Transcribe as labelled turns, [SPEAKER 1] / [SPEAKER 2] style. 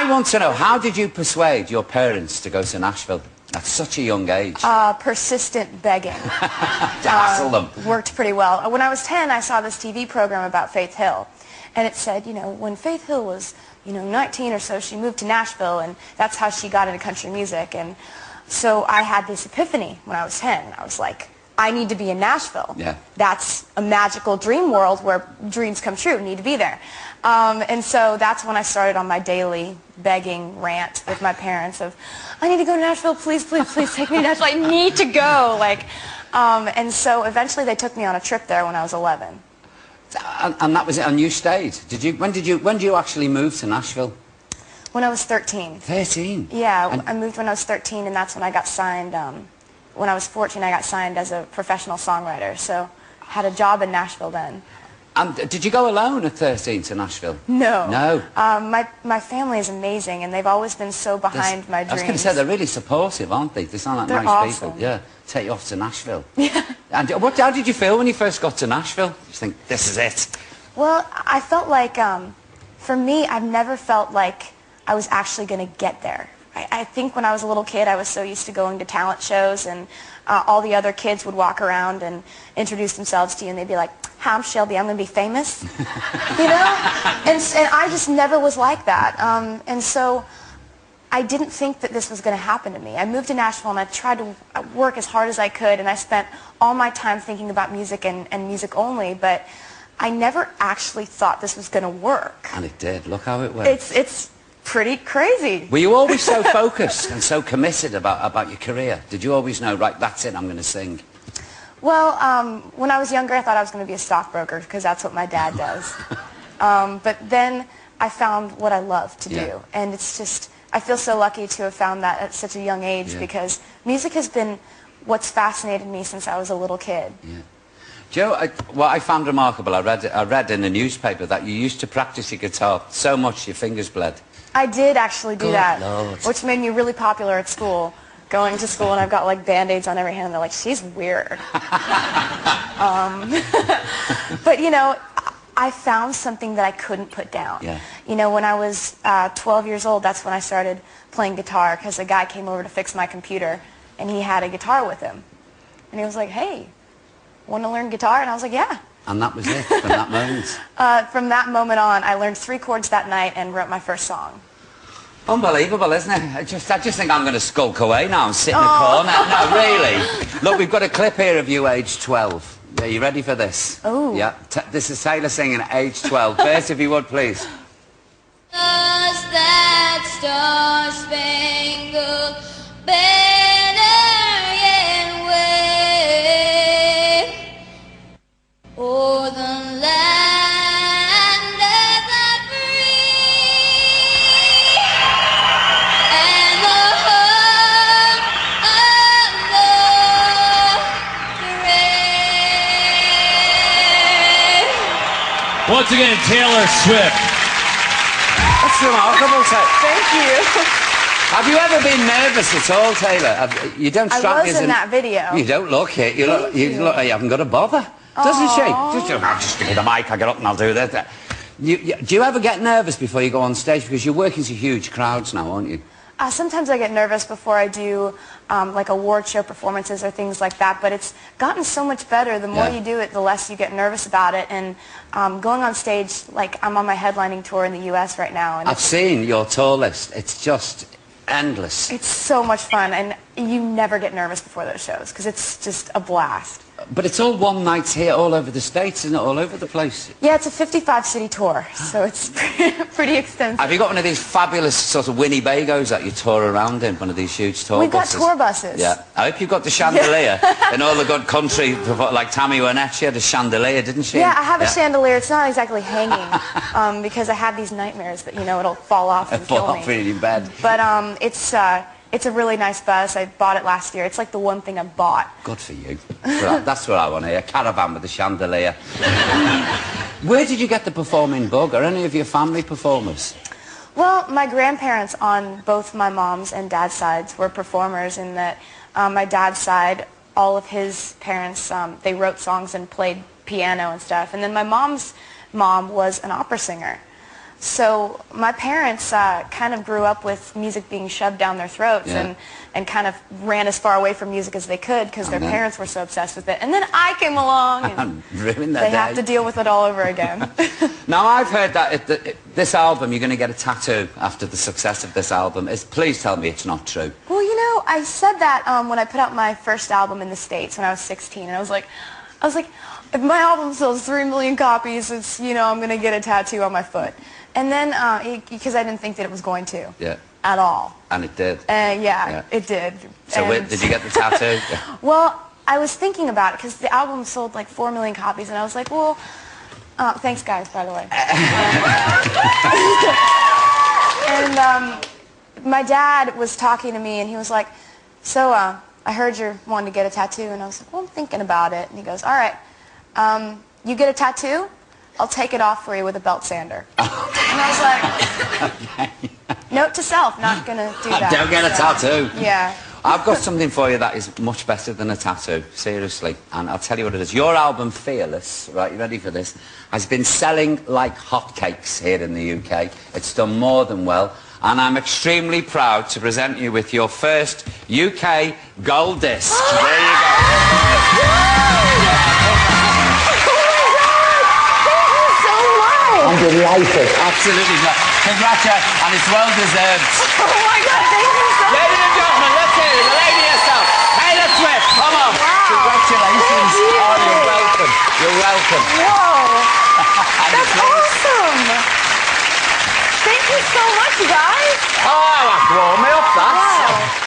[SPEAKER 1] I want to know, how did you persuade your parents to go to Nashville at such a young age?
[SPEAKER 2] Persistent begging.
[SPEAKER 1] To hassle them.
[SPEAKER 2] Worked pretty well. When I was 10, I saw this TV program about Faith Hill. And it said, you know, when Faith Hill was, 19 or so, she moved to Nashville, and that's how she got into country music. And so I had this epiphany when I was 10. I was like, I need to be in Nashville.
[SPEAKER 1] Yeah.
[SPEAKER 2] That's a magical dream world where dreams come true. Need to be there. And so that's when I started on my daily begging rant with my parents of, I need to go to Nashville. Please, please, please take me to Nashville. I need to go. And so eventually they took me on a trip there when I was 11.
[SPEAKER 1] And that was it, and you stayed. When did you actually move to Nashville?
[SPEAKER 2] When I was 13.
[SPEAKER 1] 13?
[SPEAKER 2] Yeah, I moved when I was 13, and that's when I got signed. When I was 14, I got signed as a professional songwriter, so I had a job in Nashville then.
[SPEAKER 1] And did you go alone at 13 to Nashville?
[SPEAKER 2] No.
[SPEAKER 1] No?
[SPEAKER 2] My family is amazing, and they've always been so behind my dreams.
[SPEAKER 1] I was going to say, they're really supportive, aren't they? They sound like
[SPEAKER 2] They're
[SPEAKER 1] nice
[SPEAKER 2] awesome.
[SPEAKER 1] people. Yeah, take you off to Nashville.
[SPEAKER 2] Yeah.
[SPEAKER 1] And how did you feel when you first got to Nashville? Did you think, this is it?
[SPEAKER 2] Well, I felt like, for me, I've never felt like I was actually going to get there. I think when I was a little kid, I was so used to going to talent shows, and all the other kids would walk around and introduce themselves to you, and they'd be like, hi, I'm Shelby, I'm going to be famous. You know? And I just never was like that. And so I didn't think that this was going to happen to me. I moved to Nashville, and I tried to work as hard as I could, and I spent all my time thinking about music and music only, but I never actually thought this was going to work.
[SPEAKER 1] And it did. Look how it went.
[SPEAKER 2] It's pretty crazy.
[SPEAKER 1] Were you always so focused and so committed about your career? Did you always know, right, that's it, I'm going to sing?
[SPEAKER 2] Well, when I was younger, I thought I was going to be a stockbroker, because that's what my dad does. But then I found what I love to do. And it's just, I feel so lucky to have found that at such a young age, because music has been what's fascinated me since I was a little kid.
[SPEAKER 1] Yeah. Joe, what I found remarkable, I read in the newspaper that you used to practice your guitar so much your fingers bled.
[SPEAKER 2] I did actually do that,
[SPEAKER 1] Lord.
[SPEAKER 2] which made me really popular at school. Going to school, and I've got like Band-Aids on every hand, and they're like, she's weird. But you know, I found something that I couldn't put down.
[SPEAKER 1] Yeah.
[SPEAKER 2] You know, when I was 12 years old, that's when I started playing guitar, because a guy came over to fix my computer, and he had a guitar with him. And he was like, hey, want to learn guitar? And I was like, yeah.
[SPEAKER 1] And that was it, from that moment?
[SPEAKER 2] From that moment on, I learned 3 chords that night and wrote my first song.
[SPEAKER 1] Unbelievable, isn't it? I just think I'm going to skulk away now and sit in a corner. No, really. Look, we've got a clip here of you aged 12. Are you ready for this?
[SPEAKER 2] Oh.
[SPEAKER 1] Yeah. This is Taylor singing at age 12. Bert, if you would, please.
[SPEAKER 3] Does that star-spangled banner yet wave o'er the land of the free and the home of the brave?
[SPEAKER 4] Once again, Taylor Swift.
[SPEAKER 1] That's remarkable, Taylor.
[SPEAKER 2] Thank you.
[SPEAKER 1] Have you ever been nervous at all, Taylor? You don't strike me as
[SPEAKER 2] in that video.
[SPEAKER 1] You don't look it. You look like you haven't got a bother. Doesn't she? I'll just give me the mic, I'll get up and I'll do this. Do you ever get nervous before you go on stage? Because you're working to huge crowds now, aren't you?
[SPEAKER 2] Sometimes I get nervous before I do like award show performances or things like that, but it's gotten so much better. The more you do it, the less you get nervous about it. And going on stage, like I'm on my headlining tour in the U.S. right now. And
[SPEAKER 1] I've seen your tour list. It's just endless.
[SPEAKER 2] It's so much fun, and you never get nervous before those shows because it's just a blast.
[SPEAKER 1] But it's all one night here all over the States, isn't it? All over the place.
[SPEAKER 2] Yeah, it's a 55-city tour, so it's pretty extensive.
[SPEAKER 1] Have you got one of these fabulous sort of Winnebagos that you tour around in, one of these huge tour
[SPEAKER 2] We've
[SPEAKER 1] buses?
[SPEAKER 2] got tour buses.
[SPEAKER 1] Yeah. I hope you've got the chandelier. And all the good country, like Tammy Wynette, she had a chandelier, didn't she?
[SPEAKER 2] Yeah, I have a chandelier. It's not exactly hanging because I have these nightmares that, you know, it'll fall off and kill me.
[SPEAKER 1] Fall off in bed.
[SPEAKER 2] But it's a really nice bus. I bought it last year. It's like the one thing I bought.
[SPEAKER 1] Good for you. That's what I want to hear. A caravan with a chandelier. Where did you get the performing bug? Are any of your family performers?
[SPEAKER 2] Well, my grandparents on both my mom's and dad's sides were performers in that my dad's side, all of his parents, they wrote songs and played piano and stuff. And then my mom's mom was an opera singer. So my parents kind of grew up with music being shoved down their throats and kind of ran as far away from music as they could because their parents were so obsessed with it. And then I came along and
[SPEAKER 1] ruined
[SPEAKER 2] they have to deal with it all over again.
[SPEAKER 1] Now, I've heard that this album, you're going to get a tattoo after the success of this album. Please tell me it's not true.
[SPEAKER 2] Well, you know, I said that when I put out my first album in the States when I was 16. And I was like, if my album sells 3 million copies, it's, you know, I'm going to get a tattoo on my foot. And then, because I didn't think that it was going to.
[SPEAKER 1] Yeah.
[SPEAKER 2] At all.
[SPEAKER 1] And it did.
[SPEAKER 2] Yeah, it did.
[SPEAKER 1] So did you get the tattoo?
[SPEAKER 2] Well, I was thinking about it because the album sold like 4 million copies, and I was like, well, thanks guys, by the way. And my dad was talking to me, and he was like, so I heard you're wanting to get a tattoo, and I was like, well, I'm thinking about it. And he goes, all right, you get a tattoo? I'll take it off for you with a belt sander. And I was like, note to self, not going to do that.
[SPEAKER 1] Don't get a tattoo.
[SPEAKER 2] Yeah.
[SPEAKER 1] I've got something for you that is much better than a tattoo, seriously. And I'll tell you what it is. Your album, Fearless, right, you ready for this, has been selling like hotcakes here in the UK. It's done more than well. And I'm extremely proud to present you with your first UK gold disc. There you go. I'm delighted. Absolutely. Congratulations, and it's well deserved.
[SPEAKER 2] Oh my God, thank you so much.
[SPEAKER 1] Ladies and gentlemen, let's hear it. The lady herself, Taylor Swift. Come on.
[SPEAKER 2] Wow.
[SPEAKER 1] Congratulations.
[SPEAKER 2] Thank you.
[SPEAKER 1] Oh, you're welcome. You're welcome.
[SPEAKER 2] Whoa. That's awesome. Thank you so much, you guys.
[SPEAKER 1] Oh, that's warmed me up, that.
[SPEAKER 2] Wow.